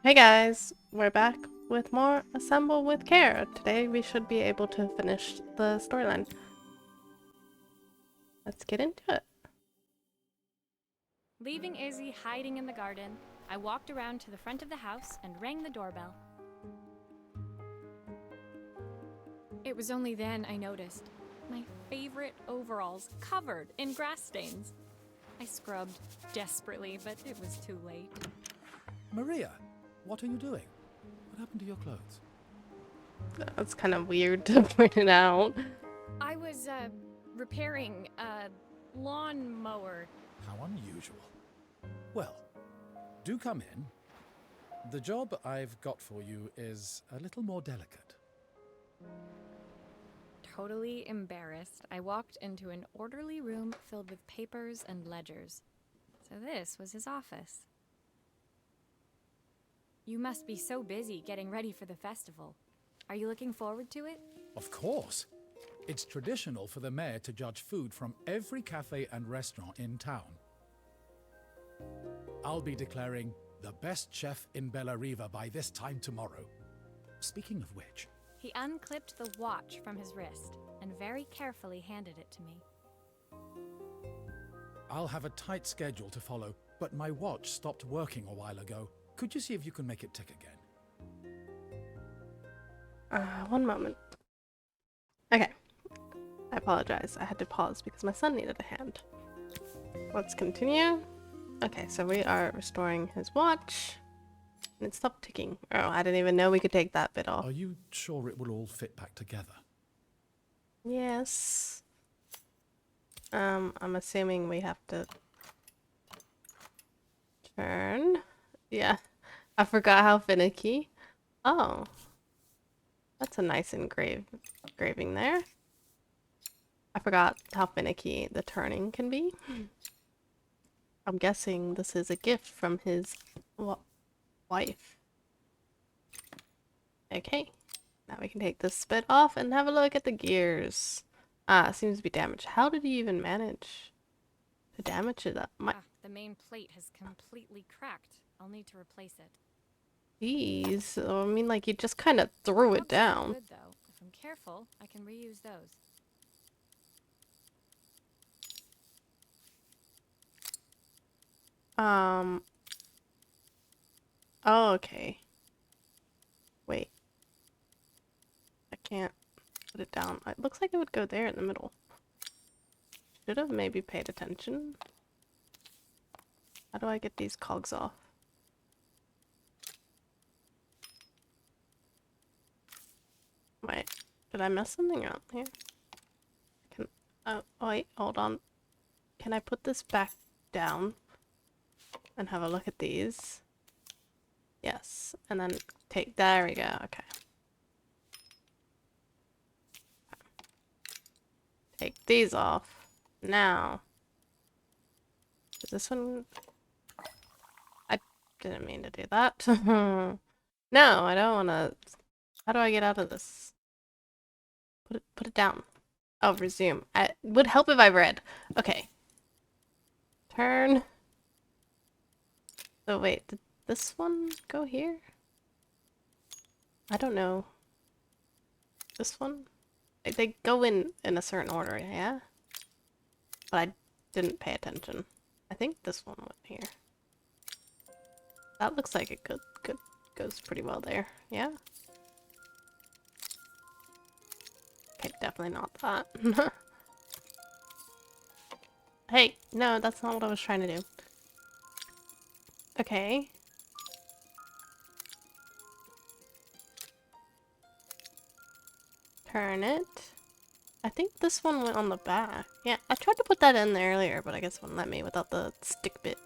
Hey guys, we're back with more Assemble with Care. Today we should be able to finish the storyline. Let's get into it. Leaving Izzy hiding in the garden, I walked around to the front of the house and rang the doorbell. It was only then I noticed my favorite overalls covered in grass stains. I scrubbed desperately, but it was too late. Maria, what are you doing? What happened to your clothes? That's kind of weird to point it out. I was, repairing a lawnmower. How unusual. Well, do come in. The job I've got for you is a little more delicate. Totally embarrassed, I walked into an orderly room filled with papers and ledgers. So this was his office. You must be so busy getting ready for the festival. Are you looking forward to it? Of course. It's traditional for the mayor to judge food from every cafe and restaurant in town. I'll be declaring the best chef in Bella Riva by this time tomorrow. Speaking of which... He unclipped the watch from his wrist and very carefully handed it to me. I'll have a tight schedule to follow, but my watch stopped working a while ago. Could you see if you can make it tick again? One moment. Okay. I apologize. I had to pause because my son needed a hand. Let's continue. Okay, so we are restoring his watch. And it stopped ticking. Oh, I didn't even know we could take that bit off. Are you sure it will all fit back together? Yes. I'm assuming we have to turn. Yeah. I forgot how finicky. Oh. That's a nice engraving there. I forgot how finicky the turning can be. I'm guessing this is a gift from his wife. Okay. Now we can take this bit off and have a look at the gears. Ah, it seems to be damaged. How did he even manage to damage it? The main plate has completely cracked. I'll need to replace it. Jeez. I mean, like, you just kind of threw it down. Good, though. If I'm careful, I can reuse those. Oh, okay. Wait. I can't put it down. It looks like it would go there in the middle. Should have maybe paid attention. How do I get these cogs off? Wait, did I mess something up here? Oh, wait, hold on. Can I put this back down and have a look at these? Yes, and then there we go, okay. Take these off. Now. Is this one? I didn't mean to do that. No, I don't want to. How do I get out of this? Put it down. Oh, resume. It would help if I read. Okay. Turn. So wait, did this one go here? I don't know. This one? They go in a certain order, yeah? But I didn't pay attention. I think this one went here. That looks like it goes pretty well there, yeah? Okay, definitely not that. Hey, no, that's not what I was trying to do. Okay. Turn it. I think this one went on the back. Yeah, I tried to put that in there earlier, but I guess it wouldn't let me without the stick bit.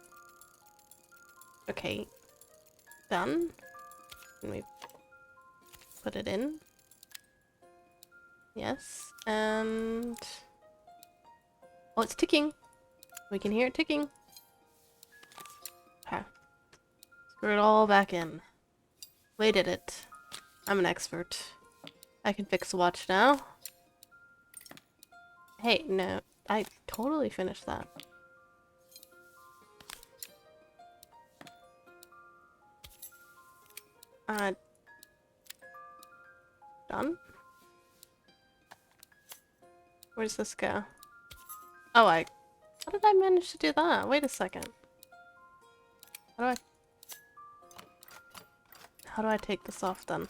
Okay. Done. Can we put it in? Yes. And... oh, it's ticking. We can hear it ticking. Okay. Screw it all back in. We did it. I'm an expert. I can fix the watch now. Hey, no. I totally finished that. Done? Where's this go? Oh, how did I manage to do that? Wait a second. How do I take this off then?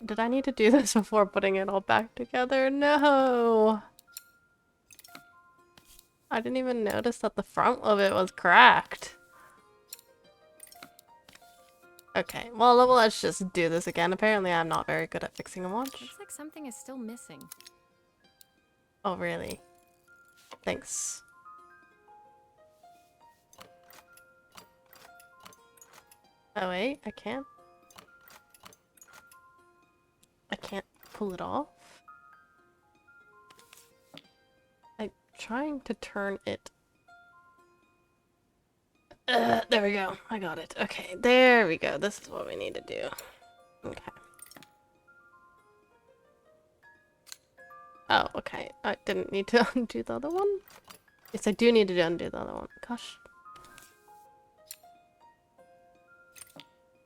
Did I need to do this before putting it all back together? No! I didn't even notice that the front of it was cracked. Okay, well, let's just do this again. Apparently I'm not very good at fixing a watch. Looks like something is still missing. Oh, really? Thanks. Oh, wait, I can't pull it off. I'm trying to turn it. There we go. I got it. Okay, there we go. This is what we need to do. Okay. Oh, okay. I didn't need to undo the other one. Yes, I do need to undo the other one. Gosh.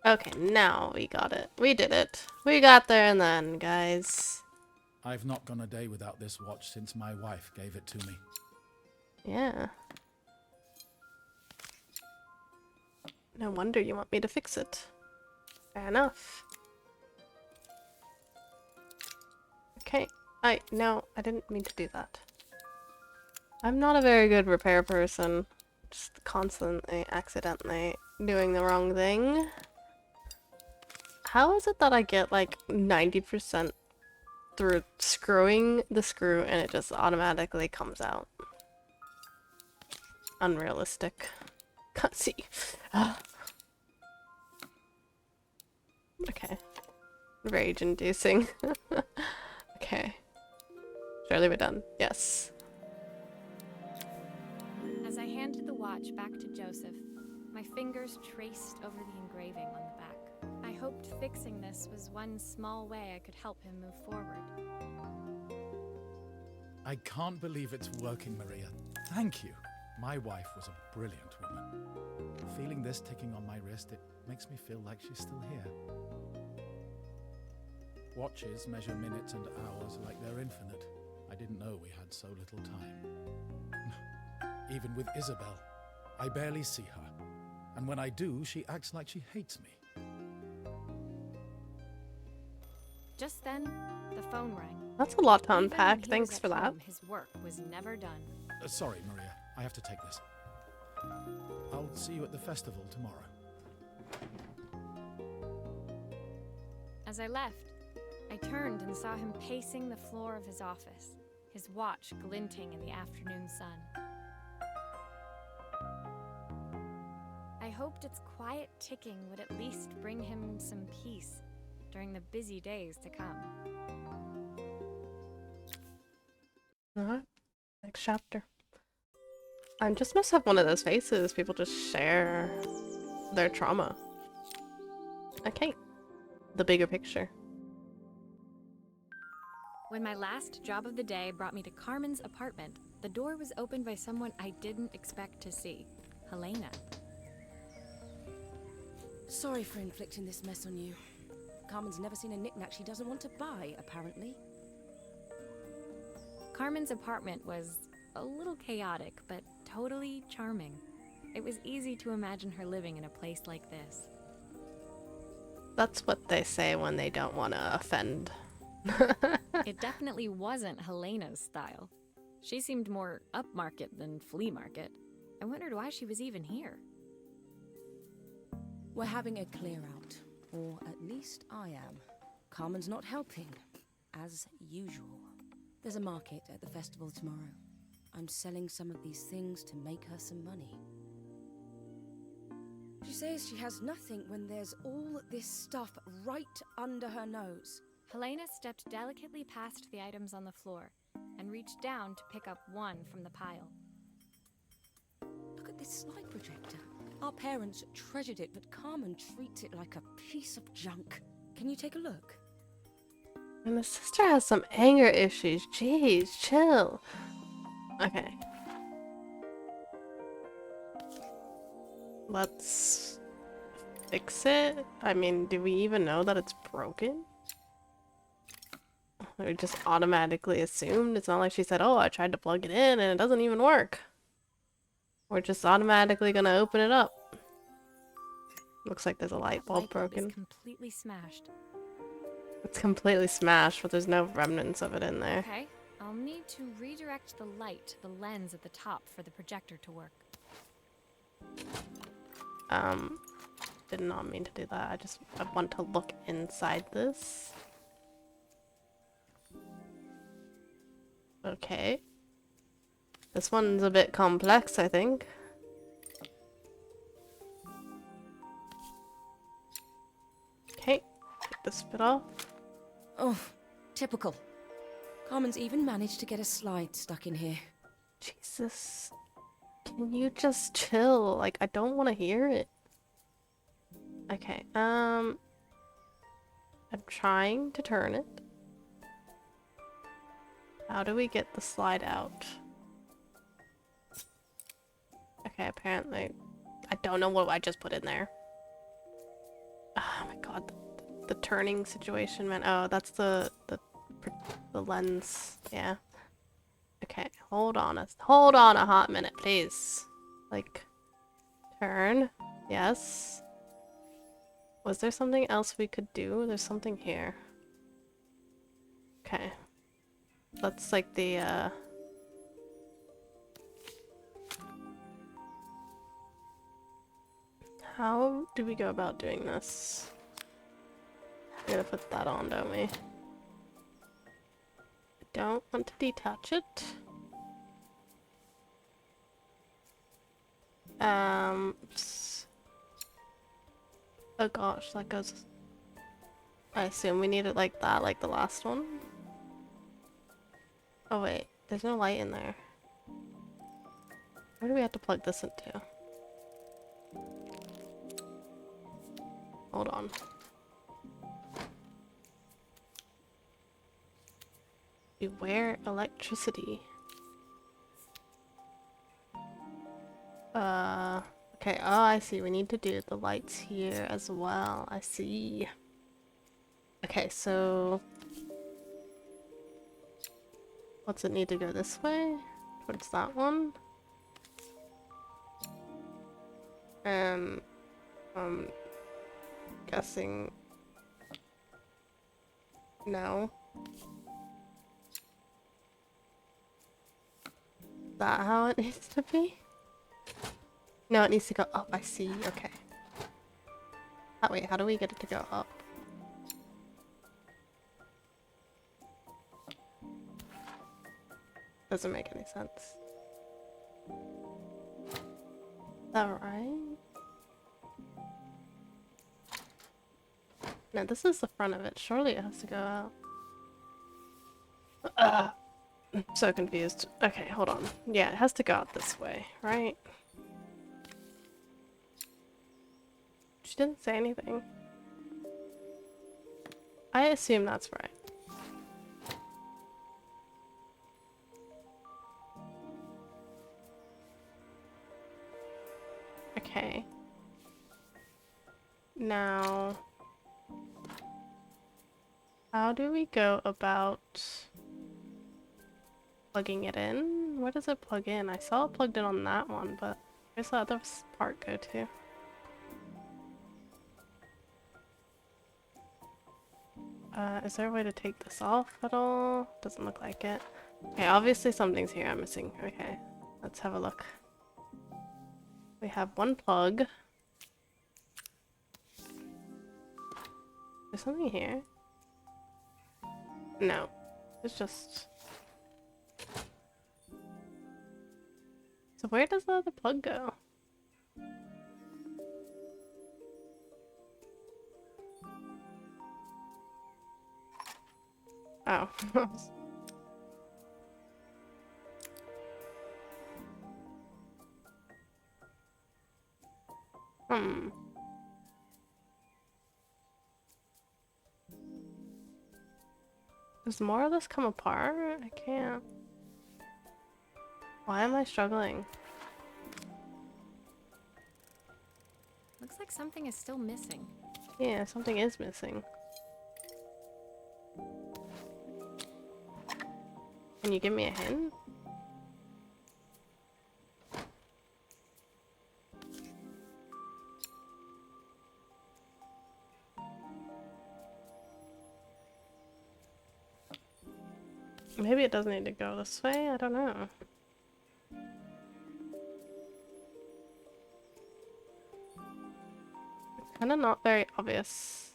Okay, now we got it. We did it. We got there in the end, guys. I've not gone a day without this watch since my wife gave it to me. Yeah. No wonder you want me to fix it. Fair enough. Okay. No, I didn't mean to do that. I'm not a very good repair person. Just constantly, accidentally doing the wrong thing. How is it that I get like 90% through screwing the screw and it just automatically comes out? Unrealistic. Can't see. Okay. Rage inducing. Okay. Surely we're done. Yes. As I handed the watch back to Joseph, my fingers traced over the engraving on the back. I hoped fixing this was one small way I could help him move forward. I can't believe it's working, Maria. Thank you. My wife was a brilliant woman. Feeling this ticking on my wrist, it makes me feel like she's still here. Watches measure minutes and hours like they're infinite. I didn't know we had so little time. Even with Isabel, I barely see her. And when I do, she acts like she hates me. Just then, the phone rang. That's a lot to Even when unpack. he Thanks was for at that. home, his work was never done. Sorry, Maria. I have to take this. I'll see you at the festival tomorrow. As I left, I turned and saw him pacing the floor of his office, his watch glinting in the afternoon sun. I hoped its quiet ticking would at least bring him some peace during the busy days to come. Alright. Next chapter. I just must have one of those faces. People just share their trauma. Okay. The bigger picture. When my last job of the day brought me to Carmen's apartment, the door was opened by someone I didn't expect to see, Helena. Sorry for inflicting this mess on you. Carmen's never seen a knick-knack she doesn't want to buy, apparently. Carmen's apartment was a little chaotic, but totally charming. It was easy to imagine her living in a place like this. That's what they say when they don't want to offend. It definitely wasn't Helena's style. She seemed more upmarket than flea market. I wondered why she was even here. We're having a clear out, or at least I am. Carmen's not helping, as usual. There's a market at the festival tomorrow. I'm selling some of these things to make her some money. She says she has nothing when there's all this stuff right under her nose. Helena stepped delicately past the items on the floor and reached down to pick up one from the pile. Look at this slide projector. Our parents treasured it, but Carmen treats it like a piece of junk. Can you take a look? And the sister has some anger issues. Jeez, chill. Okay. Let's fix it? I mean, do we even know that it's broken? We just automatically assumed. It's not like she said, oh, I tried to plug it in and it doesn't even work. We're just automatically gonna open it up. Looks like there's a light bulb broken. Is completely smashed. It's completely smashed, but there's no remnants of it in there. Okay, I'll need to redirect the light to the lens at the top for the projector to work. Did not mean to do that. I want to look inside this. Okay. This one's a bit complex, I think. Okay, take this bit off. Oh, typical. Carmen's even managed to get a slide stuck in here. Jesus. Can you just chill? Like, I don't want to hear it. Okay, I'm trying to turn it. How do we get the slide out? Okay, apparently. I don't know what I just put in there. Oh my god, the turning situation, man. Oh, that's the lens. Yeah. Okay, hold on a hot minute, please. Like, turn. Yes. Was there something else we could do? There's something here. Okay. That's like the, how do we go about doing this? We gotta put that on, don't we? I don't want to detach it. Oh gosh, that goes... I assume we need it like that, like the last one? Oh wait, there's no light in there. Where do we have to plug this into? Hold on. Beware electricity. Okay, oh, I see. We need to do the lights here as well. I see. Okay, so... What's it need to go this way? Towards that one? I'm guessing... No. Is that how it needs to be? No, it needs to go up, I see, okay. Wait, how do we get it to go up? Doesn't make any sense. Is that right? No, this is the front of it. Surely it has to go out. I'm so confused. Okay, hold on. Yeah, it has to go out this way, right? She didn't say anything. I assume that's right. Okay. Now, how do we go about plugging it in? Where does it plug in? I saw it plugged in on that one, but where's the other part go to? Is there a way to take this off at all? Doesn't look like it. Okay, obviously something's here I'm missing. Okay, let's have a look. We have one plug. There's something here. No, it's just... So where does the other plug go? Oh. Does more of this come apart? I can't. Why am I struggling? Looks like something is still missing. Yeah, something is missing. Can you give me a hint? Maybe it doesn't need to go this way, I don't know. Kinda not very obvious.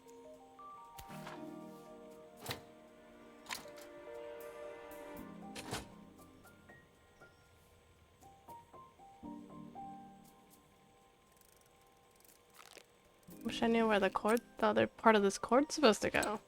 Wish I knew where the other part of this cord's supposed to go.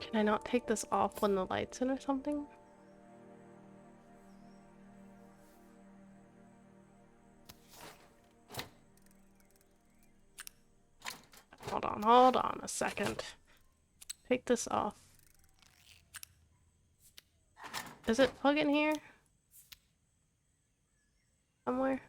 Can I not take this off when the light's in or something? Hold on a second. Take this off. Does it plug in here? Somewhere?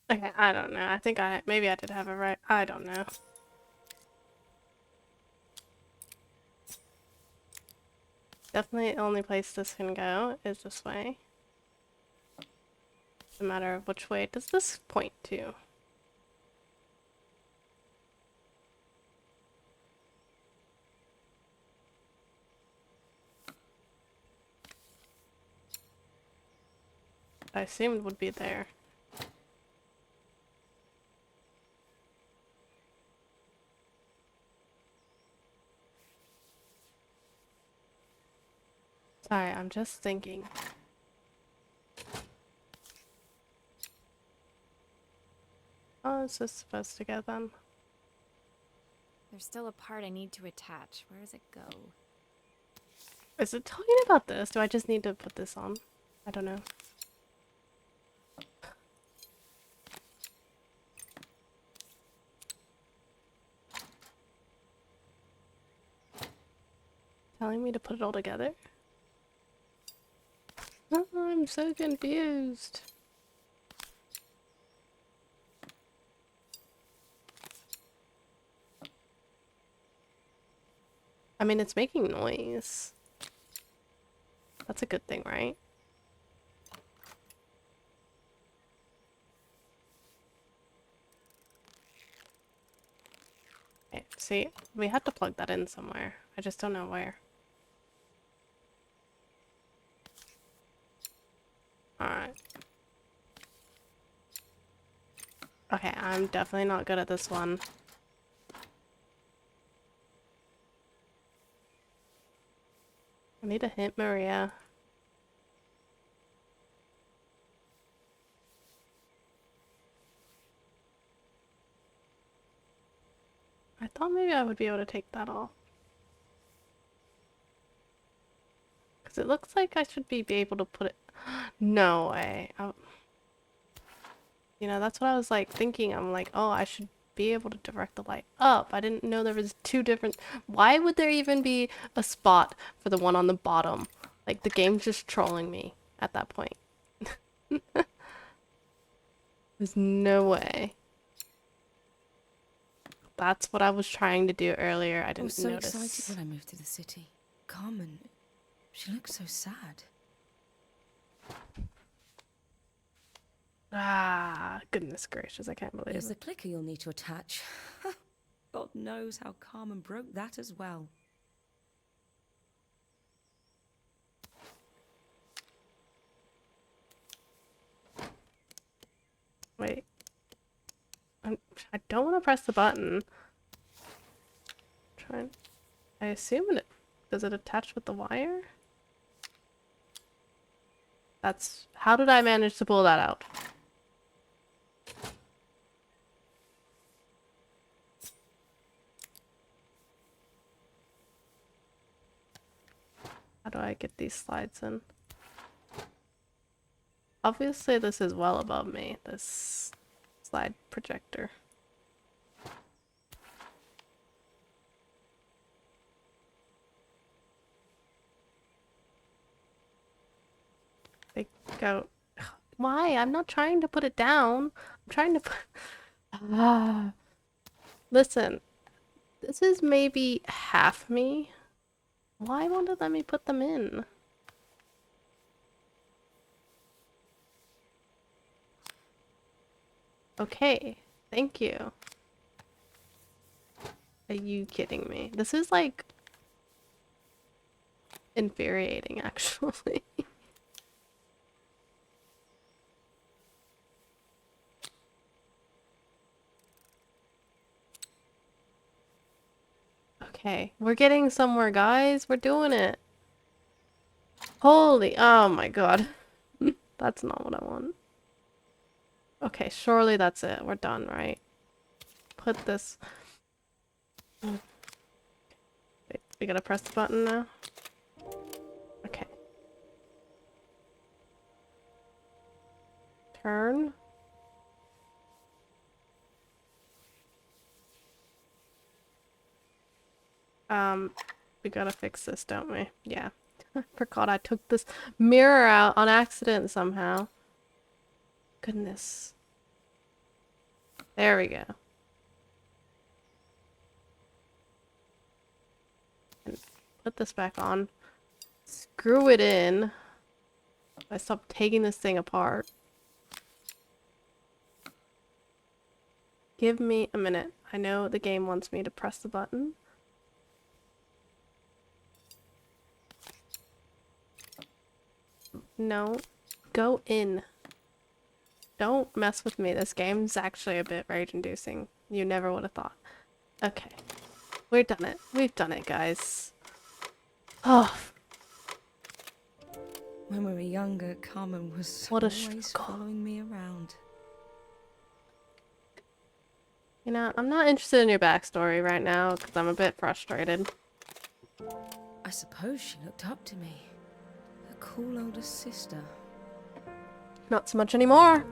Okay, I don't know. I think maybe I did have it right. I don't know. Definitely the only place this can go is this way. It's a matter of which way does this point to? I assumed would be there. Sorry, I'm just thinking. Oh, is this supposed to go then? There's still a part I need to attach. Where does it go? Is it talking about this? Do I just need to put this on? I don't know. Telling me to put it all together? Oh, I'm so confused. I mean, it's making noise. That's a good thing, right? Okay, see, we had to plug that in somewhere. I just don't know where. Alright. Okay, I'm definitely not good at this one. I need a hint, Maria. I thought maybe I would be able to take that off. Because it looks like I should be able to put it... No way. You know, that's what I was like thinking. I'm like, oh, I should be able to direct the light up. I didn't know there was two different... Why would there even be a spot for the one on the bottom? Like, the game's just trolling me at that point. There's no way. That's what I was trying to do earlier. I didn't was so notice. excited when I moved to the city. Carmen, she looks so sad. Ah, goodness gracious, I can't believe Here's the it. clicker you'll need to attach. God knows how Carmen broke that as well. Wait. I don't want to press the button. Trying. I assume it does it attach with the wire? That's how did I manage to pull that out? How do I get these slides in? Obviously, this is well above me, this slide projector. They go. Why? I'm not trying to put it down. I'm trying to put. Ah. Listen, this is maybe half me. Why won't it let me put them in? Okay, thank you. Are you kidding me? This is like infuriating, actually. Okay, we're getting somewhere, guys. We're doing it. Holy, oh my god. That's not what I want. Okay, surely that's it. We're done, right? Put this. Wait, we gotta press the button now? Okay. Turn. We gotta fix this, don't we? Yeah. I forgot I took this mirror out on accident somehow. Goodness. There we go. And put this back on. Screw it in. I stopped taking this thing apart. Give me a minute. I know the game wants me to press the button. No. Go in. Don't mess with me. This game's actually a bit rage-inducing. You never would have thought. Okay. We've done it. We've done it, guys. Oh. When we were younger, Carmen was What a always struggle. following me around. You know, I'm not interested in your backstory right now because I'm a bit frustrated. I suppose she looked up to me. A cool older sister. Not so much anymore.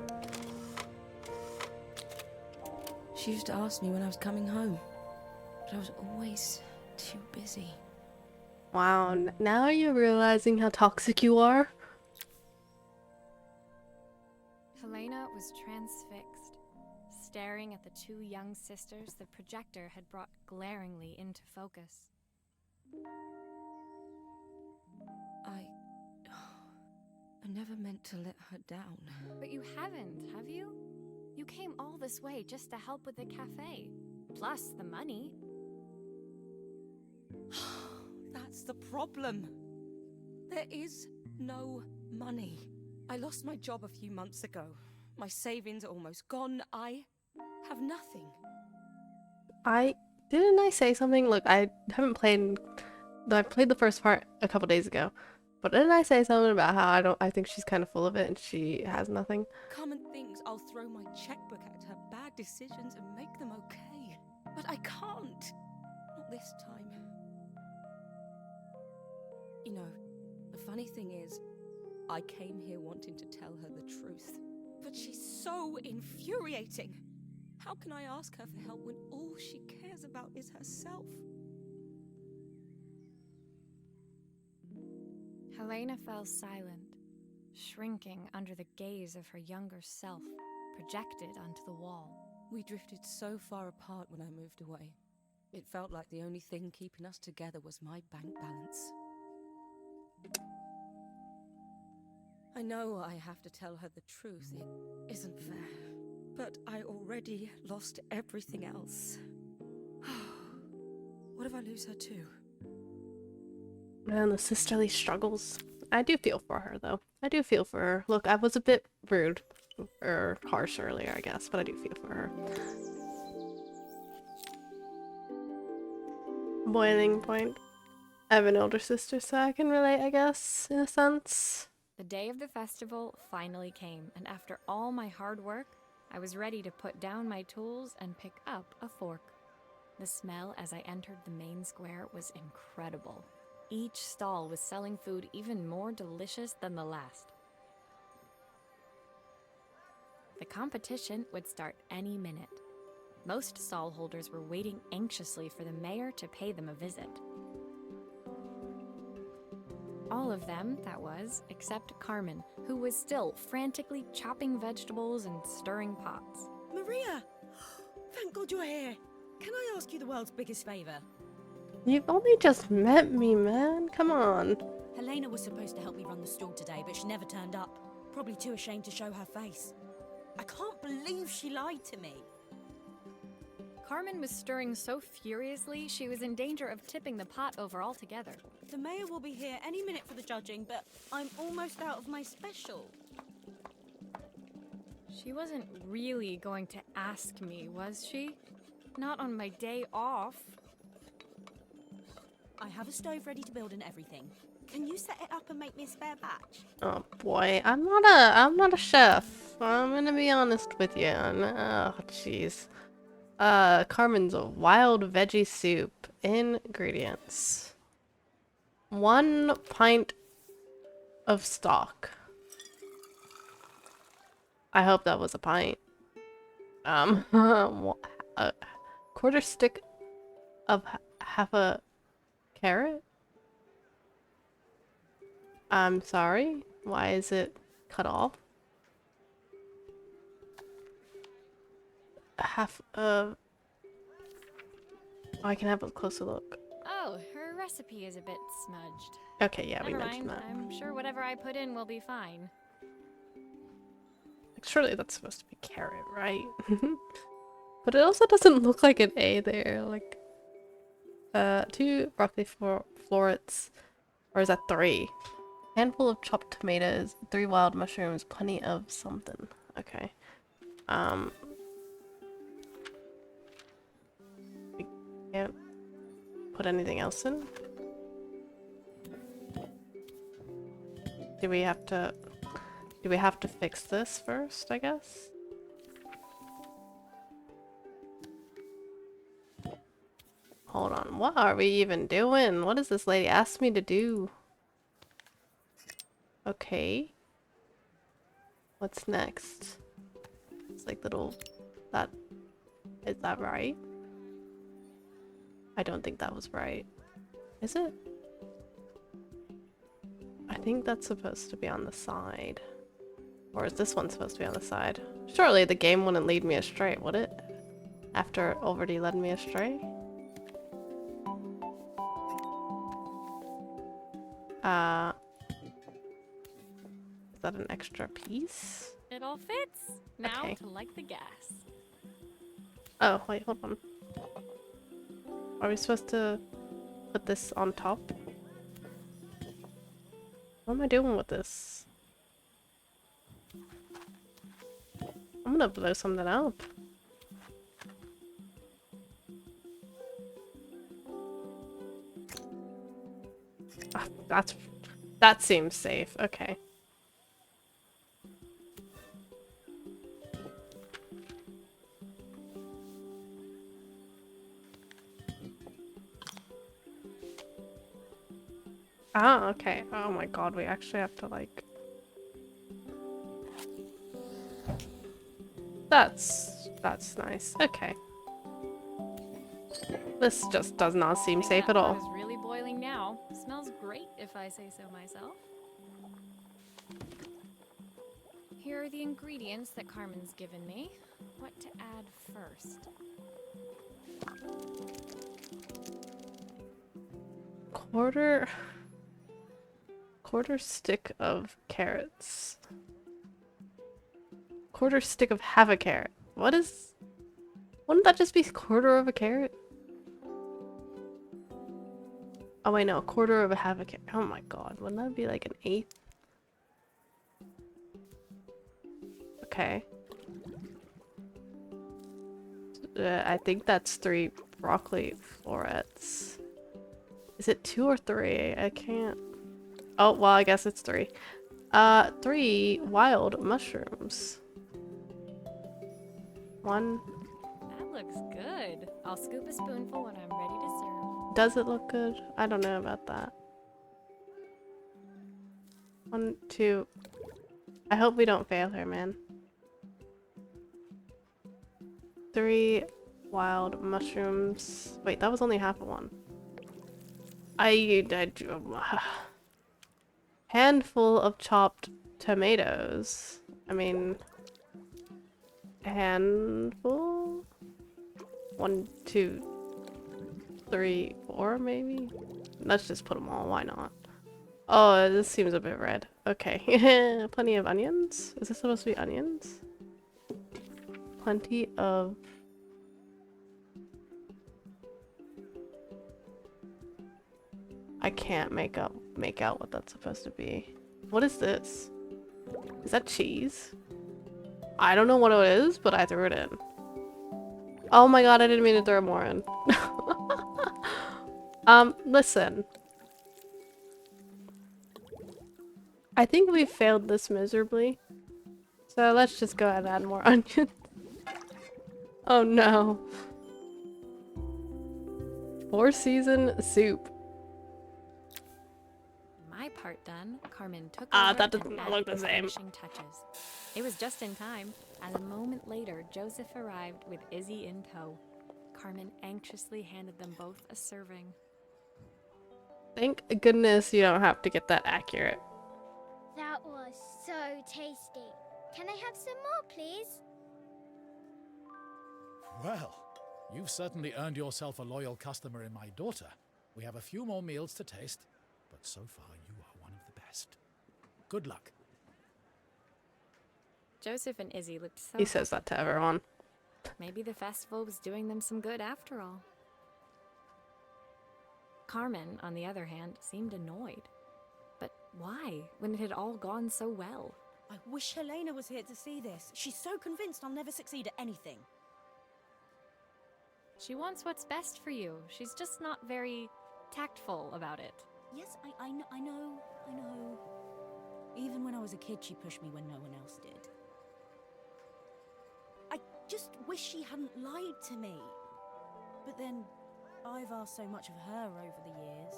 She used to ask me when I was coming home, but I was always too busy. Wow, now are you realizing how toxic you are? Helena was transfixed, staring at the two young sisters the projector had brought glaringly into focus. I never meant to let her down. But you haven't, have you? You came all this way just to help with the cafe. Plus the money. That's the problem. There is no money. I lost my job a few months ago. My savings are almost gone. I have nothing. Didn't I say something? Look, I haven't played. I played the first part a couple days ago. But didn't I say something about how I think she's kind of full of it and she has nothing? Carmen thinks I'll throw my checkbook at her bad decisions and make them okay. But I can't. Not this time. You know, the funny thing is, I came here wanting to tell her the truth. But she's so infuriating. How can I ask her for help when all she cares about is herself? Helena fell silent, shrinking under the gaze of her younger self, projected onto the wall. We drifted so far apart when I moved away. It felt like the only thing keeping us together was my bank balance. I know I have to tell her the truth. It isn't fair. But I already lost everything else. What if I lose her too? Man, the sisterly struggles. I do feel for her, though. I do feel for her. Look, I was a bit rude or harsh earlier, I guess, but I do feel for her. Boiling point. I have an older sister, so I can relate, I guess, in a sense. The day of the festival finally came, and after all my hard work, I was ready to put down my tools and pick up a fork. The smell as I entered the main square was incredible. Each stall was selling food even more delicious than the last. The competition would start any minute. Most stall holders were waiting anxiously for the mayor to pay them a visit. All of them, that was, except Carmen, who was still frantically chopping vegetables and stirring pots. Maria! Thank God you're here. Can I ask you the world's biggest favour? You've only just met me, man. Come on. Helena was supposed to help me run the stall today, but she never turned up. Probably too ashamed to show her face. I can't believe she lied to me. Carmen was stirring so furiously she was in danger of tipping the pot over altogether. The mayor will be here any minute for the judging, but I'm almost out of my special. She wasn't really going to ask me, was she? Not on my day off. I have a stove ready to build and everything. Can you set it up and make me a spare batch? Oh boy, I'm not a chef. I'm gonna be honest with you. Oh jeez. Carmen's a wild veggie soup. Ingredients: 1 pint of stock. I hope that was a pint. A quarter stick of half a carrot. I'm sorry. Why is it cut off? Half of... Oh, I can have a closer look. Oh, her recipe is a bit smudged. Okay, yeah, we Never mentioned mind. that. I'm sure whatever I put in will be fine. Like, surely that's supposed to be carrot, right? But it also doesn't look like an A there. Like, 2 broccoli florets, or is that 3? Handful of chopped tomatoes, 3 wild mushrooms, plenty of something. Okay. We can't put anything else in? Do we have to fix this first, I guess? Hold on, what are we even doing? What does this lady ask me to do? Okay. What's next? It's like little... Is that right? I don't think that was right. Is it? I think that's supposed to be on the side. Or is this one supposed to be on the side? Surely the game wouldn't lead me astray, would it? After it already led me astray? Is that an extra piece? It all fits. Now Okay. to light the gas. Oh, wait, hold on. Are we supposed to put this on top? What am I doing with this? I'm gonna blow something up. Ah, that seems safe. Okay. Ah, okay. Oh my god, we actually have to like... That's nice. Okay. This just does not seem safe at all. That pot is really boiling now. Smells great if I say so myself. Here are the ingredients that Carmen's given me. What to add first? Quarter stick of carrots. Quarter stick of half a carrot. Wouldn't that just be quarter of a carrot? Oh wait, no, a quarter of a half a carrot. Oh my god, wouldn't that be like an 1/8? Okay. I think that's 3 broccoli florets. Is it 2 or 3? I can't... Oh, well, I guess it's 3. 3 wild mushrooms. 1. That looks good. I'll scoop a spoonful when I'm ready to serve. Does it look good? I don't know about that. 1, 2. I hope we don't fail here, man. 3 wild mushrooms. Wait, that was only half of one. Handful of chopped tomatoes. I mean, handful? 1, 2, 3, 4 maybe? Let's just put them all, why not? Oh, this seems a bit red. Okay. Plenty of onions? Is this supposed to be onions? Plenty of... I can't make out what that's supposed to be. What is this? Is that cheese? I don't know what it is, but I threw it in. Oh my god, I didn't mean to throw more in. Listen. I think we failed this miserably. So let's just go ahead and add more onions. Oh no. 4-season soup. My part done, Carmen took Ah, over that and does not added look the same. finishing touches. It was just in time, as a moment later, Joseph arrived with Izzy in tow. Carmen anxiously handed them both a serving. Thank goodness you don't have to get that accurate. That was so tasty. Can I have some more, please? Well, you've certainly earned yourself a loyal customer in my daughter. We have a few more meals to taste, but so far you are one of the best. Good luck. Joseph and Izzy looked so He says that to everyone. Maybe the festival was doing them some good after all. Carmen, on the other hand, seemed annoyed. But why, when it had all gone so well? I wish Helena was here to see this. She's so convinced I'll never succeed at anything. She wants what's best for you. She's just not very tactful about it. Yes, I know. Even when I was a kid, she pushed me when no one else did. I just wish she hadn't lied to me. But then, I've asked so much of her over the years.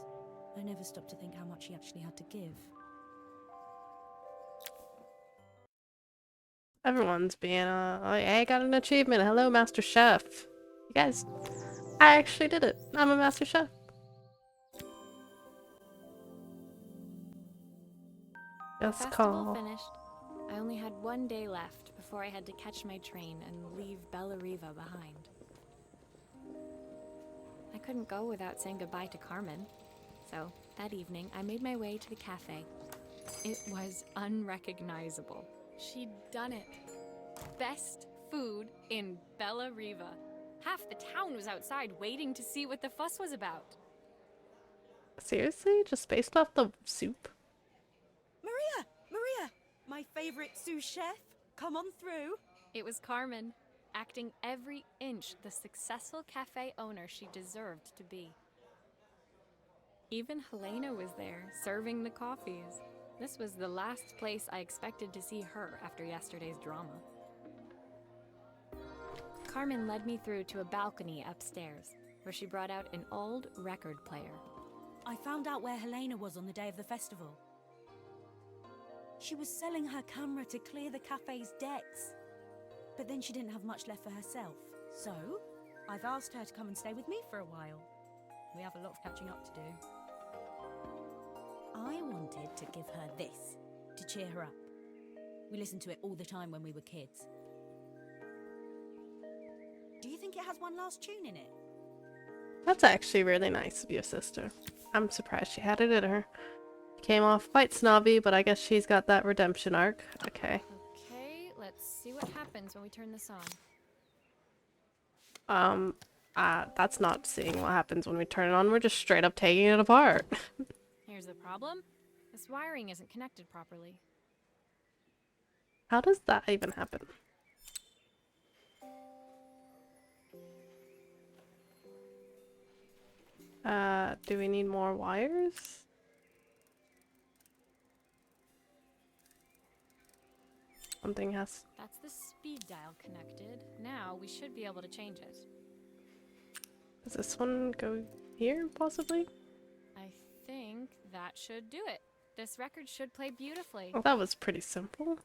I never stopped to think how much she actually had to give. Everyone's being I got an achievement. Hello, Master Chef. You guys, I actually did it. I'm a Master Chef. Yes, Festival call. finished. I only had one day left before I had to catch my train and leave Bella Riva behind. I couldn't go without saying goodbye to Carmen. So, that evening, I made my way to the cafe. It was unrecognizable. She'd done it. Best food in Bella Riva. Half the town was outside waiting to see what the fuss was about. Seriously? Just based off the soup? Maria! My favorite sous chef. Come on through. It was Carmen, acting every inch the successful cafe owner she deserved to be. Even Helena was there, serving the coffees. This was the last place I expected to see her after yesterday's drama. Carmen led me through to a balcony upstairs, where she brought out an old record player. I found out where Helena was on the day of the festival. She was selling her camera to clear the cafe's debts. But then she didn't have much left for herself. So, I've asked her to come and stay with me for a while. We have a lot of catching up to do. I wanted to give her this, to cheer her up. We listened to it all the time when we were kids. Do you think it has one last tune in it? That's actually really nice of your sister. I'm surprised she had it in her. Came off quite snobby, but I guess she's got that redemption arc. Okay. Okay, let's see what happens when we turn this on. That's not seeing what happens when we turn it on. We're just straight up taking it apart. Here's the problem. This wiring isn't connected properly. How does that even happen? Do we need more wires? Something has... That's the speed dial connected. Now we should be able to change it. Does this one go here, possibly? I think that should do it. This record should play beautifully. Well, that was pretty simple.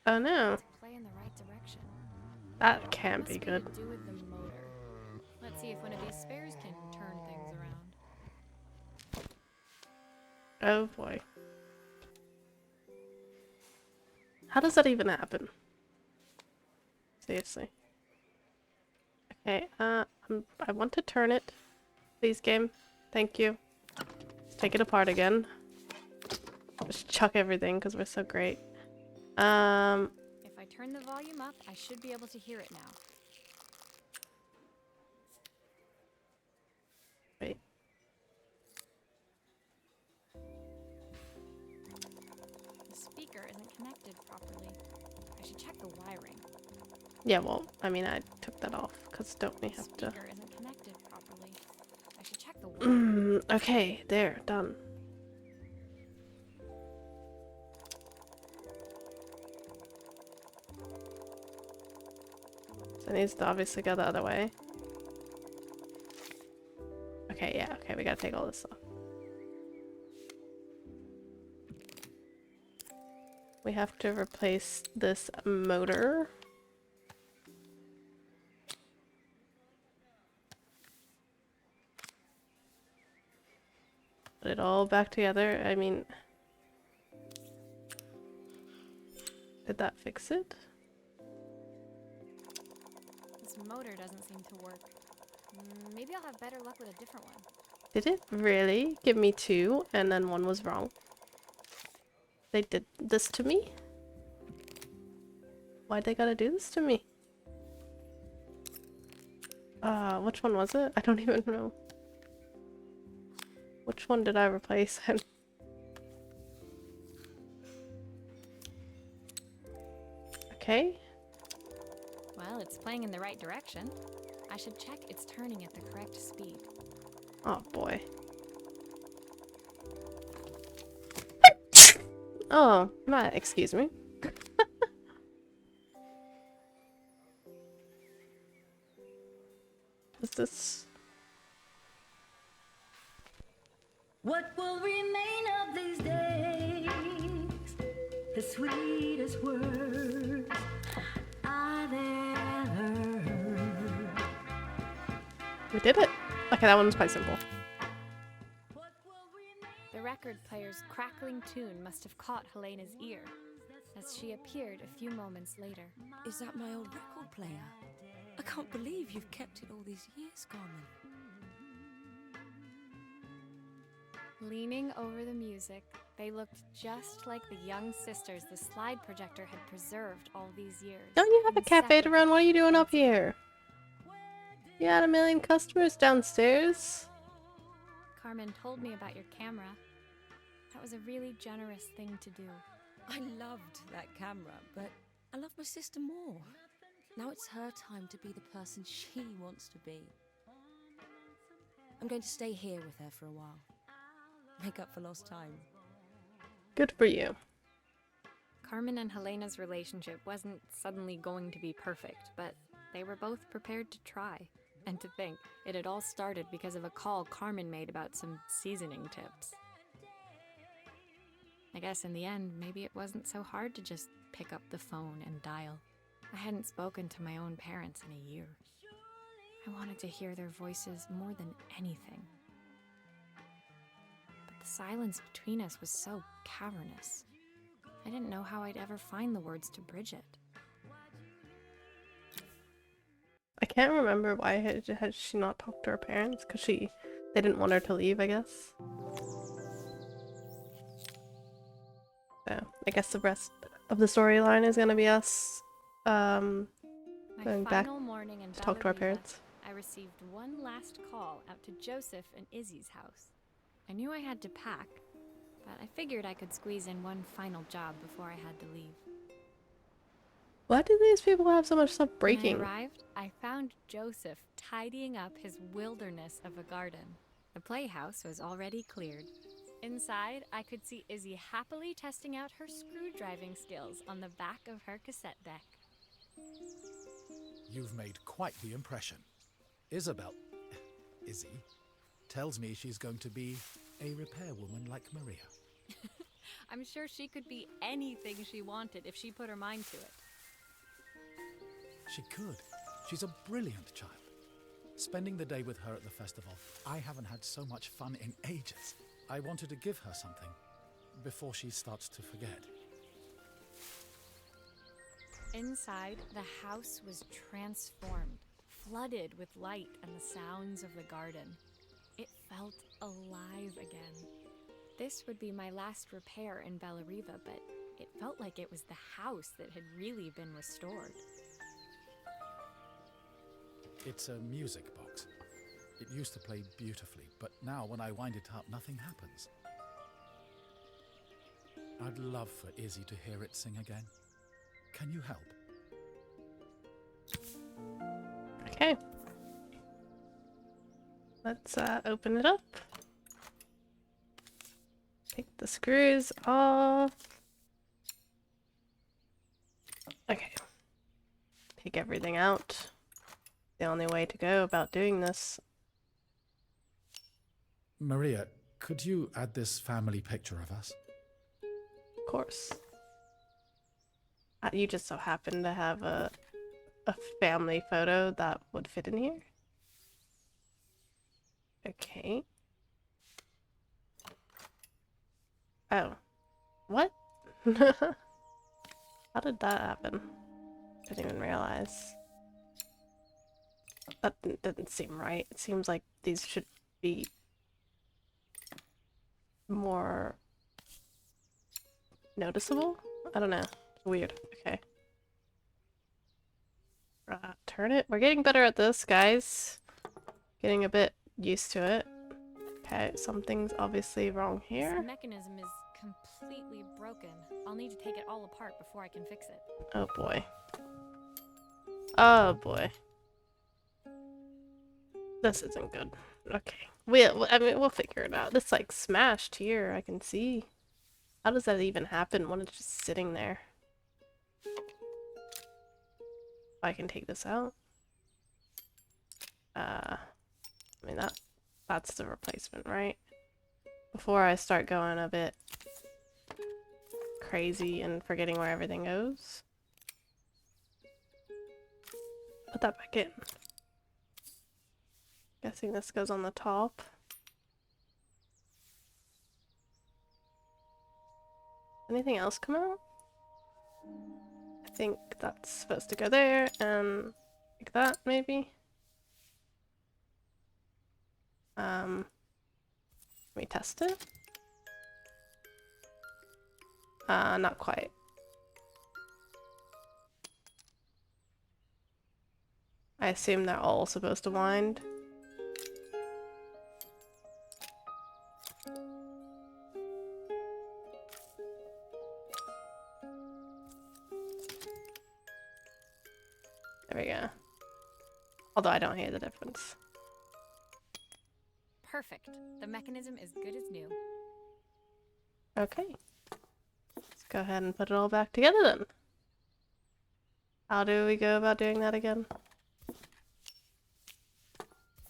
Oh no. To play in the right direction. That can't Must be be good. to do with the motor. Let's see if one of these spares can turn things around. Oh boy. How does that even happen? Seriously. Okay, I want to turn it. Please, game. Thank you. Let's take it apart again. Just chuck everything because we're so great. If I turn the volume up, I should be able to hear it now. Wait. The speaker isn't connected properly. I should check the wiring. Yeah, well, I mean, I took that off because don't we have to... Speaker isn't connected properly. I should check the wiring. Okay, there, done. So it needs to obviously go the other way. Okay, yeah, okay, we gotta take all this off. We have to replace this motor. Put it all back together. I mean, did that fix it? This motor doesn't seem to work. Maybe I'll have better luck with a different one. Did it really give me 2 and then 1 was wrong? They did this to me? Why'd they gotta do this to me? Which one was it? I don't even know. Which one did I replace? Okay. Well, it's playing in the right direction. I should check it's turning at the correct speed. Oh boy. Oh, Matt, excuse me. Is this... What will remain of these days? The sweetest words I've ever heard. We did it. Okay, that one was quite simple. The record player's crackling tune must have caught Helena's ear, as she appeared a few moments later. Is that my old record player? I can't believe you've kept it all these years, Carmen. Leaning over the music, they looked just like the young sisters the slide projector had preserved all these years. Don't you have a cafe to run? What are you doing up Inseparable. here? You had a million customers downstairs. Carmen told me about your camera. That was a really generous thing to do. I loved that camera, but I love my sister more. Now it's her time to be the person she wants to be. I'm going to stay here with her for a while. Make up for lost time. Good for you. Carmen and Helena's relationship wasn't suddenly going to be perfect, but they were both prepared to try. And to think, it had all started because of a call Carmen made about some seasoning tips. I guess in the end, maybe it wasn't so hard to just pick up the phone and dial. I hadn't spoken to my own parents in a year. I wanted to hear their voices more than anything. But the silence between us was so cavernous. I didn't know how I'd ever find the words to bridge it. I can't remember why had she not talked to her parents, because they didn't want her to leave, I guess. So I guess the rest of the storyline is gonna be us going back final morning in to talk to our Ballerina, parents. I received one last call out to Joseph and Izzy's house. I knew I had to pack, but I figured I could squeeze in one final job before I had to leave. Why do these people have so much stuff breaking? When I arrived, I found Joseph tidying up his wilderness of a garden. The playhouse was already cleared. Inside, I could see Izzy happily testing out her screw-driving skills on the back of her cassette deck. You've made quite the impression. Izzy, tells me she's going to be a repairwoman like Maria. I'm sure she could be anything she wanted if she put her mind to it. She could. She's a brilliant child. Spending the day with her at the festival, I haven't had so much fun in ages. I wanted to give her something before she starts to forget. Inside, the house was transformed, flooded with light and the sounds of the garden. It felt alive again. This would be my last repair in Bellariva, but it felt like it was the house that had really been restored. It's a music box. It used to play beautifully, but now when I wind it up, nothing happens. I'd love for Izzy to hear it sing again. Can you help? Okay. Let's open it up. Take the screws off. Okay. Take everything out. The only way to go about doing this. Maria, could you add this family picture of us? Of course. You just so happen to have a family photo that would fit in here. Okay. Oh. What? How did that happen? Didn't even realize. That didn't seem right. It seems like these should be more noticeable? I don't know. It's weird. Okay. Turn it. We're getting better at this, guys. Getting a bit used to it. Okay, something's obviously wrong here. This mechanism is completely broken. I'll need to take it all apart before I can fix it. Oh boy. Oh boy. This isn't good. Okay. I mean, we'll figure it out. It's like smashed here, I can see. How does that even happen when it's just sitting there? I can take this out. I mean, that's the replacement, right? Before I start going a bit crazy and forgetting where everything goes. Put that back in. Guessing this goes on the top. Anything else come out? I think that's supposed to go there and like that, maybe. Can we test it? Not quite. I assume they're all supposed to wind. There we go. Although I don't hear the difference. Perfect. The mechanism is good as new. Okay. Let's go ahead and put it all back together then. How do we go about doing that again?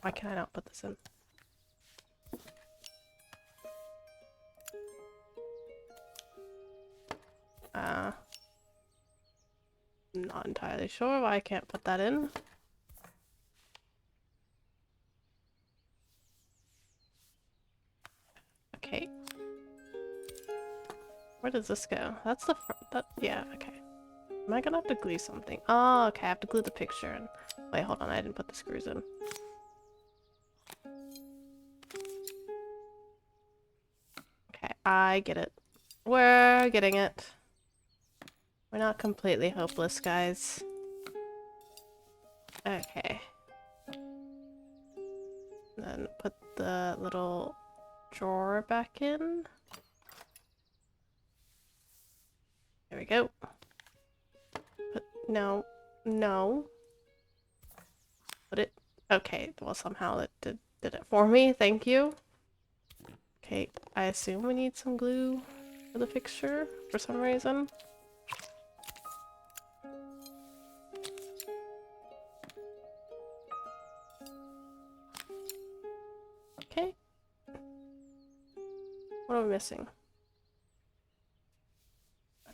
Why can I not put this in? Not entirely sure why I can't put that in. Okay. Where does this go? That's the front. Yeah, okay. Am I gonna have to glue something? Oh, okay, I have to glue the picture in. Wait, hold on, I didn't put the screws in. Okay, I get it. We're getting it. We're not completely hopeless, guys. Okay. Then put the little drawer back in. There we go. No. No. Put it... Okay, well somehow it did it for me, thank you. Okay, I assume we need some glue for the fixture for some reason. Okay. What are we missing?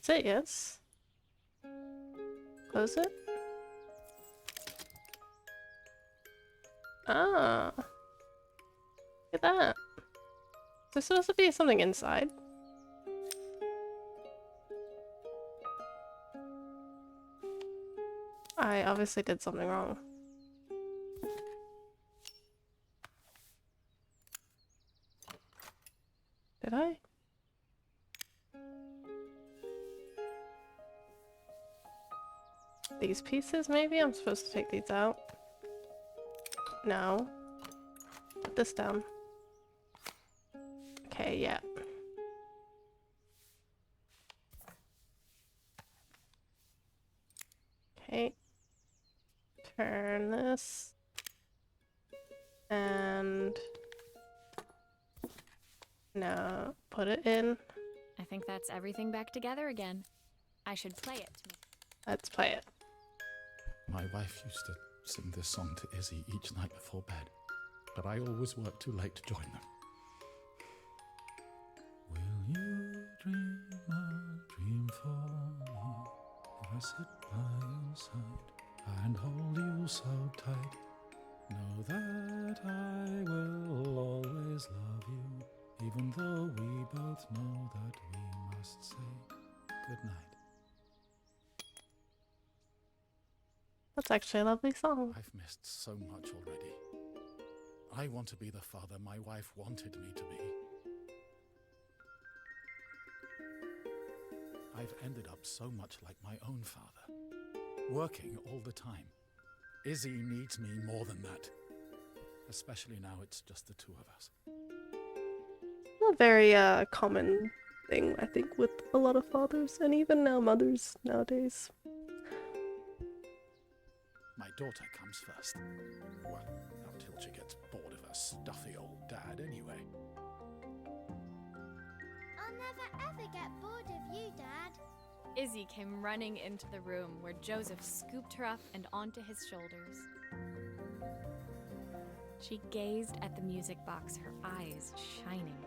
Say yes. Close it. Ah. Look at that. There's supposed to be something inside. I obviously did something wrong. Did I? These pieces, maybe? I'm supposed to take these out. No. Put this down. Okay, yeah. Okay. Turn this. And... no. Put it in. I think that's everything back together again. I should play it. Let's play it. My wife used to sing this song to Izzy each night before bed, but I always worked too late to join them. Will you dream a dream for me if I sit by your side and hold you so tight? Know that I will always love you, even though we both know that we must say goodnight. That's actually a lovely song. I've missed so much already. I want to be the father my wife wanted me to be. I've ended up so much like my own father, working all the time. Izzy needs me more than that, especially now it's just the two of us. A very common thing, I think, with a lot of fathers and even now mothers nowadays. My daughter comes first. Well, until she gets bored of her stuffy old dad anyway. I'll never ever get bored of you, Dad. Izzy came running into the room where Joseph scooped her up and onto his shoulders. She gazed at the music box, her eyes shining.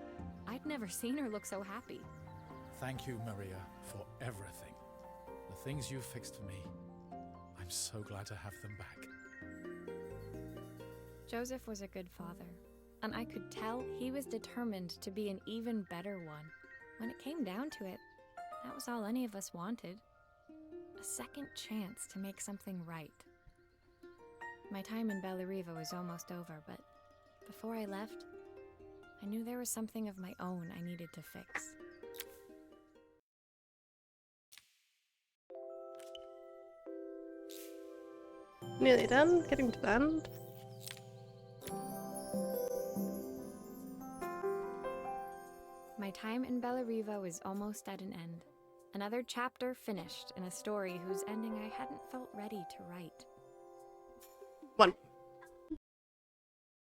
I'd never seen her look so happy. Thank you, Maria, for everything. The things you fixed for me. I'm so glad to have them back. Joseph was a good father, and I could tell he was determined to be an even better one. When it came down to it, that was all any of us wanted. A second chance to make something right. My time in Bellariva was almost over, but before I left, I knew there was something of my own I needed to fix. Nearly done, getting to the end. My time in Bellariva was almost at an end. Another chapter finished in a story whose ending I hadn't felt ready to write. 1.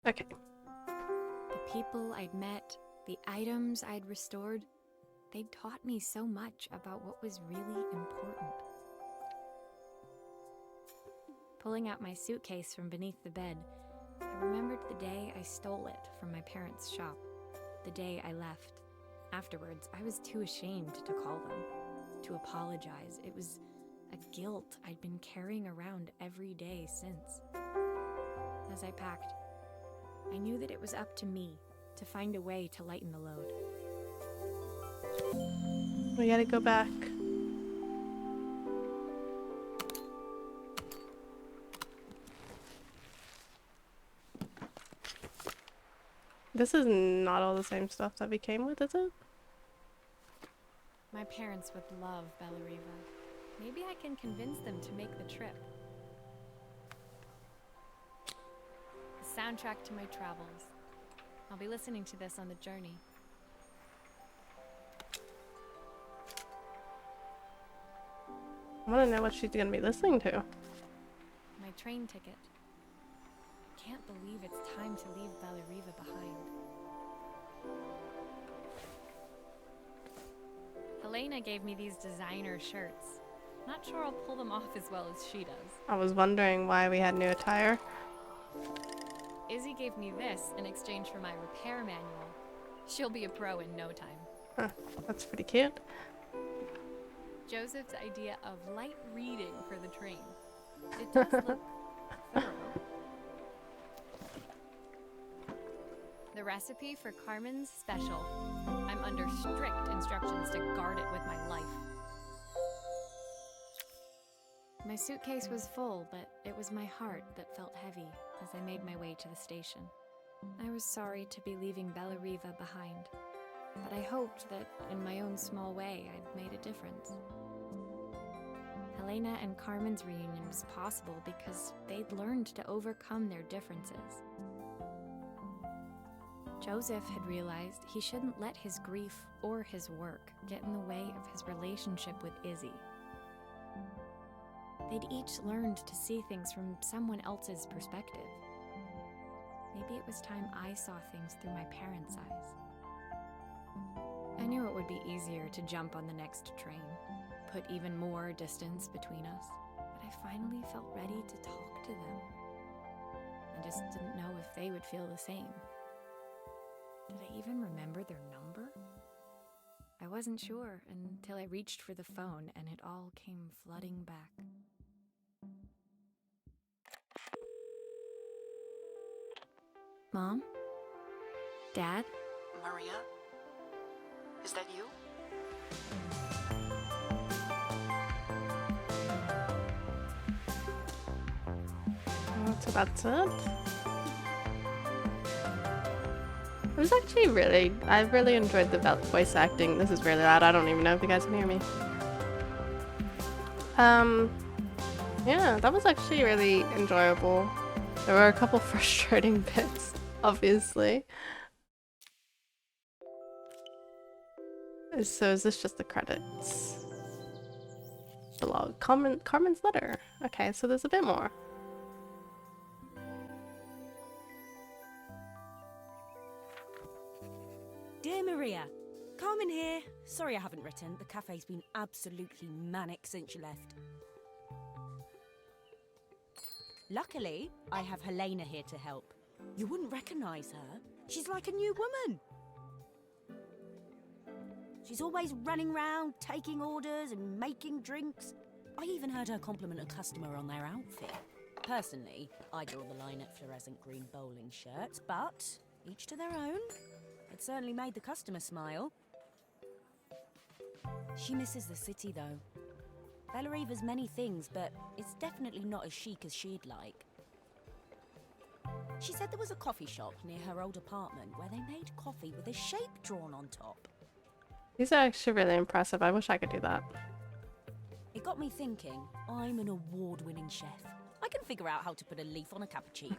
Okay. The people I'd met, the items I'd restored, they'd taught me so much about what was really important. Pulling out my suitcase from beneath the bed, I remembered the day I stole it from my parents' shop, the day I left. Afterwards, I was too ashamed to call them, to apologize. It was a guilt I'd been carrying around every day since. As I packed, I knew that it was up to me to find a way to lighten the load. We gotta go back. This is not all the same stuff that we came with, is it? My parents would love Bellariva. Maybe I can convince them to make the trip. The soundtrack to my travels. I'll be listening to this on the journey. I want to know what she's gonna be listening to. My train ticket. Can't believe it's time to leave Bellariva behind. Helena gave me these designer shirts. Not sure I'll pull them off as well as she does. I was wondering why we had new attire. Izzy gave me this in exchange for my repair manual. She'll be a pro in no time. Huh, that's pretty cute. Joseph's idea of light reading for the train. It does look thorough. The recipe for Carmen's special. I'm under strict instructions to guard it with my life. My suitcase was full, but it was my heart that felt heavy as I made my way to the station. I was sorry to be leaving Bellariva behind, but I hoped that in my own small way I'd made a difference. Helena and Carmen's reunion was possible because they'd learned to overcome their differences. Joseph had realized he shouldn't let his grief or his work get in the way of his relationship with Izzy. They'd each learned to see things from someone else's perspective. Maybe it was time I saw things through my parents' eyes. I knew it would be easier to jump on the next train, put even more distance between us, but I finally felt ready to talk to them. I just didn't know if they would feel the same. Did I even remember their number? I wasn't sure until I reached for the phone and it all came flooding back. Mom? Dad? Maria? Is that you? So that's it. It was actually I really enjoyed the voice acting. This is really loud. I don't even know if you guys can hear me. Yeah, that was actually really enjoyable. There were a couple frustrating bits, obviously. So is this just the credits? Blog. Carmen's letter. Okay, so there's a bit more. Dear Maria, Carmen here. Sorry I haven't written. The cafe's been absolutely manic since you left. Luckily, I have Helena here to help. You wouldn't recognize her. She's like a new woman. She's always running around, taking orders and making drinks. I even heard her compliment a customer on their outfit. Personally, I draw the line at fluorescent green bowling shirts, but each to their own. It certainly made the customer smile. She misses the city, though. Bellariva's many things, but it's definitely not as chic as she'd like. She said there was a coffee shop near her old apartment where they made coffee with a shape drawn on top. These are actually really impressive. I wish I could do that. It got me thinking, I'm an award-winning chef. I can figure out how to put a leaf on a cappuccino.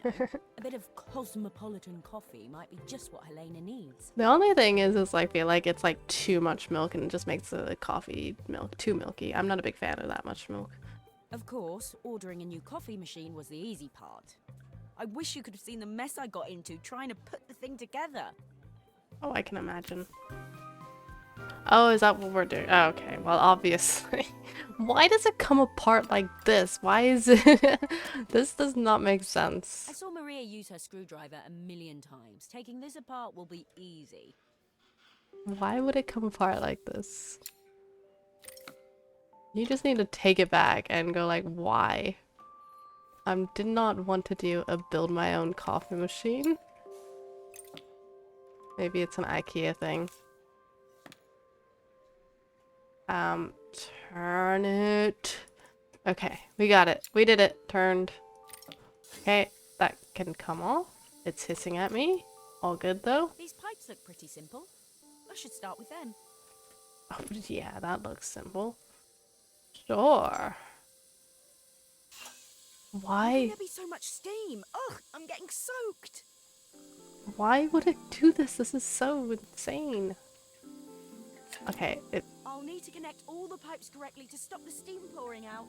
A bit of cosmopolitan coffee might be just what Helena needs. The only thing is I feel like it's like too much milk and it just makes the coffee milk too milky. I'm not a big fan of that much milk. Of course, ordering a new coffee machine was the easy part. I wish you could have seen the mess I got into trying to put the thing together. Oh, I can imagine. Oh, is that what we're doing? Oh, okay, well, obviously. Why does it come apart like this? Why is it... This does not make sense. I saw Maria use her screwdriver 1,000,000 times. Taking this apart will be easy. Why would it come apart like this? You just need to take it back and go like, why? I did not want to do a build my own coffee machine. Maybe it's an IKEA thing. Turn it. Okay, we got it. We did it. Turned. Okay, that can come off. It's hissing at me. All good though. These pipes look pretty simple. I should start with them. Oh, yeah, that looks simple. Sure. Why? There'd be so much steam. Ugh, I'm getting soaked. Why would it do this? This is so insane. Okay, I'll need to connect all the pipes correctly to stop the steam pouring out.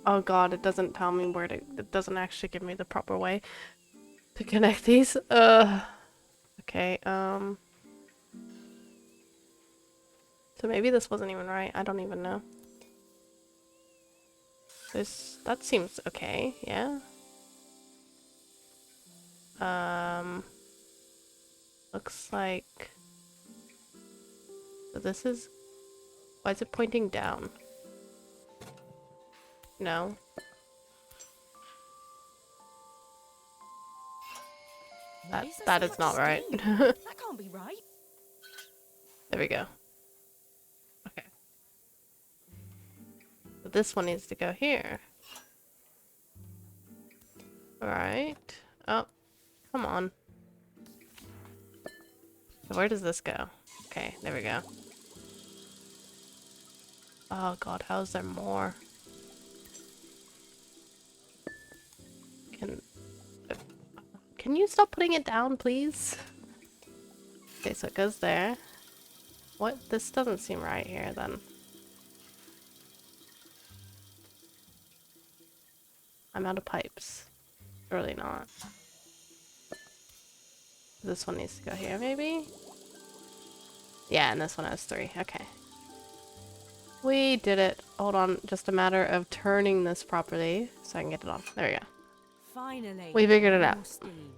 Oh god, it doesn't tell me where to, it doesn't actually give me the proper way to connect these. Okay, so maybe this wasn't even right. I don't even know. That seems okay, yeah. Looks like So this is... Why is it pointing down? No. Why is there That so is much not right. steam? That can't be right. There we go. Okay. So this one needs to go here. Alright. Oh, come on. So where does this go? Okay, there we go. Oh god, how is there more? Can you stop putting it down, please? Okay, so it goes there. What? This doesn't seem right here, then. I'm out of pipes. Surely not. This one needs to go here, maybe? Yeah, and this one has 3. Okay. We did it. Hold on. Just a matter of turning this properly so I can get it off. There we go. Finally. We figured it no out. more steam.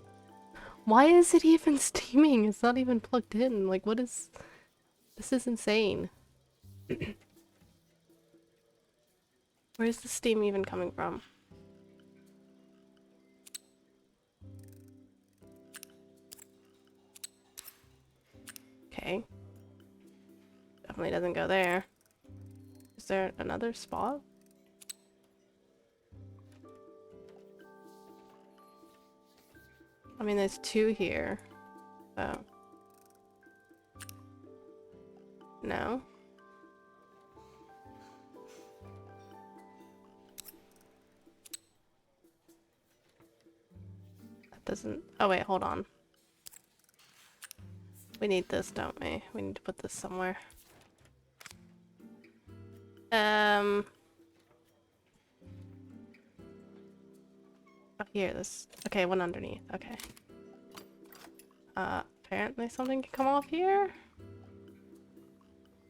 Why is it even steaming? It's not even plugged in. Like, what is... This is insane. Where's the steam even coming from? Okay. Definitely doesn't go there. Is there another spot? I mean, there's 2 here. Oh. No. That doesn't... Oh wait, hold on. We need this, don't we? We need to put this somewhere. Oh, here, this... Okay, one underneath. Okay. Apparently something can come off here?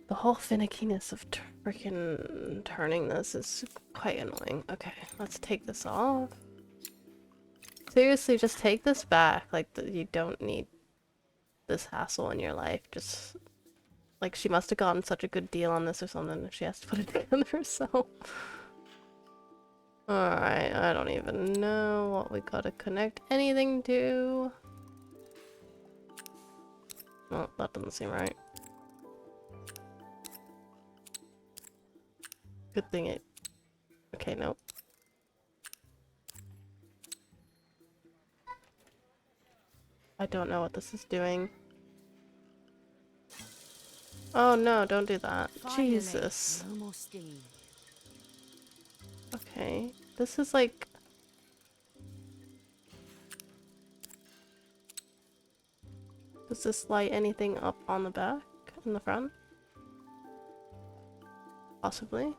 The whole finickiness of freaking turning this is quite annoying. Okay, let's take this off. Seriously, just take this back. Like, you don't need this hassle in your life. Just... Like, she must have gotten such a good deal on this or something if she has to put it together herself. Alright, I don't even know what we gotta connect anything to. Well, that doesn't seem right. Good thing it... Okay, nope. I don't know what this is doing. Oh no, don't do that. Finally, Jesus. no more steam. Okay. This is like... Does this light anything up on the back? In the front? Possibly.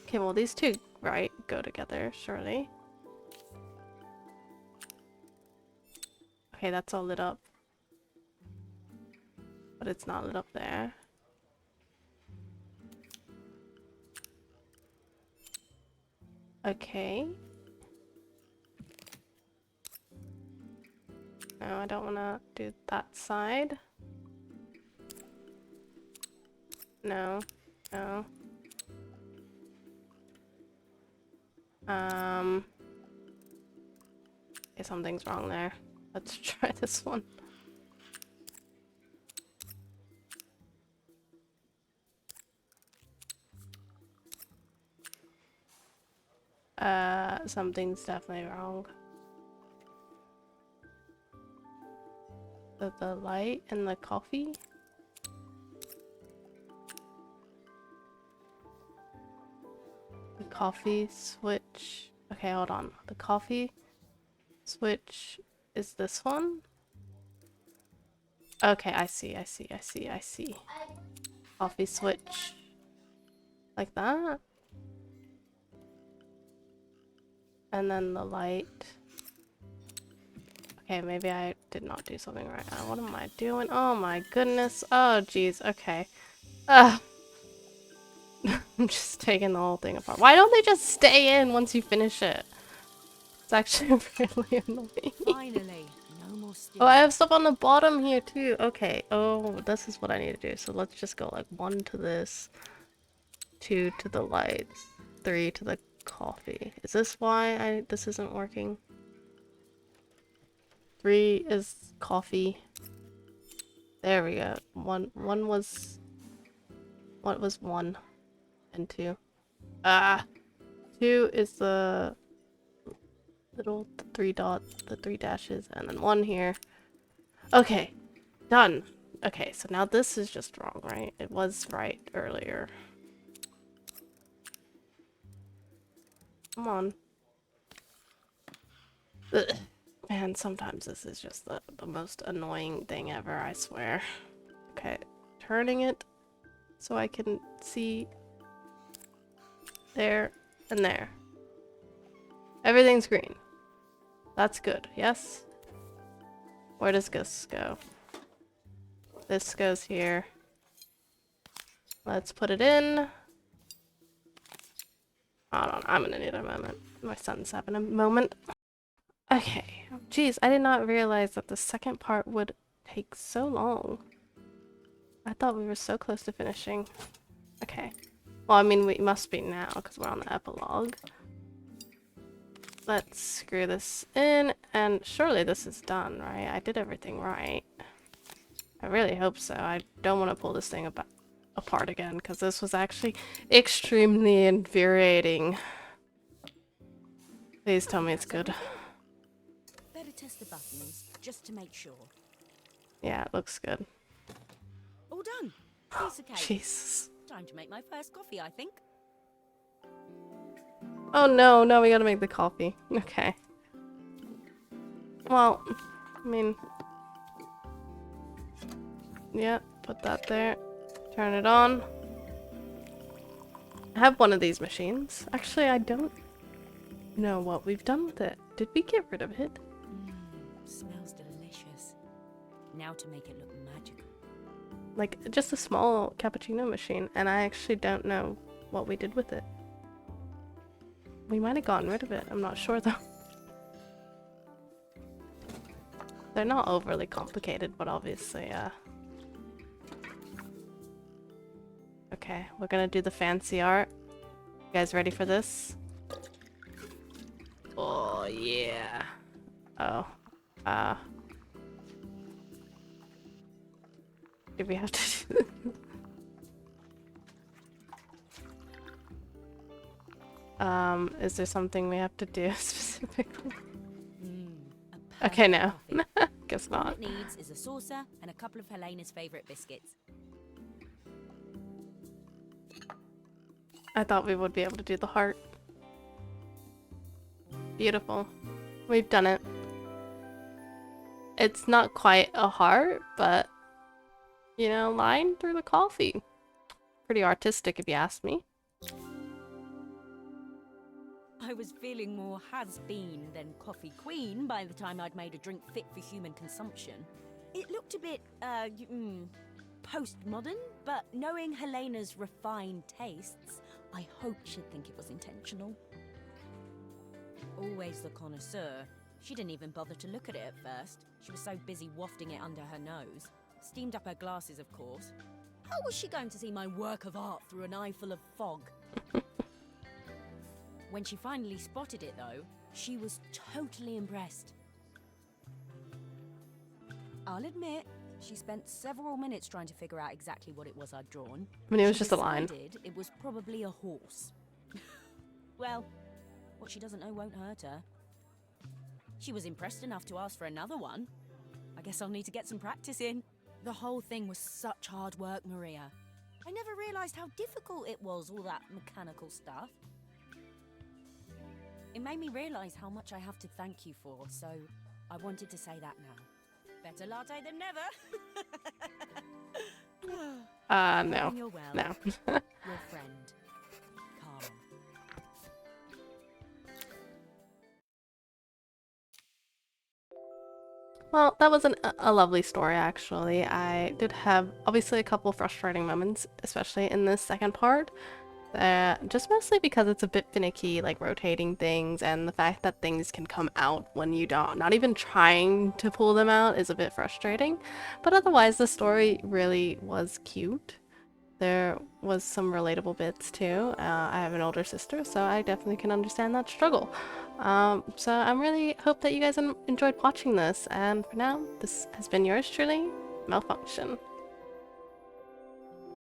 Okay, well these 2, right, go together, surely. Okay, that's all lit up. But it's not lit up there. Okay. No, I don't want to do that side. No. No. Okay, something's wrong there. Let's try this one. Something's definitely wrong. The light and the coffee? The coffee switch... Okay, hold on. The coffee switch is this one? Okay, I see. Coffee switch. Like that? And then the light. Okay, maybe I did not do something right. What am I doing? Oh my goodness. Oh jeez, okay. I'm just taking the whole thing apart. Why don't they just stay in once you finish it? It's actually really annoying. Finally, no more exhausting. Oh, I have stuff on the bottom here too. Okay. Oh, this is what I need to do. So let's just go like 1 to this, 2 to the lights, 3 to the coffee. Is this why this isn't working? 3 is coffee. There we go. One was... What was 1 and 2? Ah! 2 is the little 3 dots, the 3 dashes, and then 1 here. Okay. Done. Okay, so now this is just wrong, right? It was right earlier. Come on. Ugh. Man, sometimes this is just the most annoying thing ever, I swear. Okay, turning it so I can see there and there. Everything's green. That's good, yes? Where does this go? This goes here. Let's put it in. Hold on, I'm gonna need a moment. My son's having a moment. Okay. Jeez, I did not realize that the second part would take so long. I thought we were so close to finishing. Okay. Well, I mean, we must be now because we're on the epilogue. Let's screw this in, and surely this is done, right? I did everything right. I really hope so. I don't want to pull this thing apart again because this was actually extremely infuriating. Please tell me it's good. Better test the buttons, just to make sure. Yeah, it looks good. All done. Piece of cake. Jesus. Time to make my first coffee, I think. Oh no, no, we gotta make the coffee. Okay. Well, I mean... Yeah, put that there. Turn it on. I have one of these machines. Actually, I don't know what we've done with it. Did we get rid of it? Smells delicious. Now to make it look magical. Like, just a small cappuccino machine, and I actually don't know what we did with it. We might have gotten rid of it. I'm not sure, though. They're not overly complicated, but obviously, Okay, we're gonna do the fancy art. You guys ready for this? Oh, yeah. Oh. Did we have to do this? Is there something we have to do specifically? Okay, no. Guess All not. it needs is a saucer and a couple of Helena's favourite biscuits. I thought we would be able to do the heart. Beautiful. We've done it. It's not quite a heart, but, you know, line through the coffee. Pretty artistic if you ask me. I was feeling more has-been than coffee queen by the time I'd made a drink fit for human consumption. It looked a bit, postmodern, but knowing Helena's refined tastes, I hope she'd think it was intentional. Always the connoisseur. She didn't even bother to look at it at first. She was so busy wafting it under her nose. Steamed up her glasses, of course. How was she going to see my work of art through an eye full of fog? When she finally spotted it, though, she was totally impressed. I'll admit, she spent several minutes trying to figure out exactly what it was I'd drawn. I mean, it was She just a line. decided it was probably a horse. Well, what she doesn't know won't hurt her. She was impressed enough to ask for another one. I guess I'll need to get some practice in. The whole thing was such hard work, Maria. I never realised how difficult it was, all that mechanical stuff. It made me realise how much I have to thank you for, so I wanted to say that now. Better latte than never. No. Hoping you're well. No. Your friend, Carmen. Well, that was a lovely story, actually. I did have, obviously, a couple frustrating moments, especially in this second part. Just mostly because it's a bit finicky, like rotating things, and the fact that things can come out when you don't, not even trying to pull them out, is a bit frustrating. But otherwise, the story really was cute. There was some relatable bits too. I have an older sister, so I definitely can understand that struggle. So I'm really hope that you guys enjoyed watching this, and for now, this has been yours truly, Mellfunction.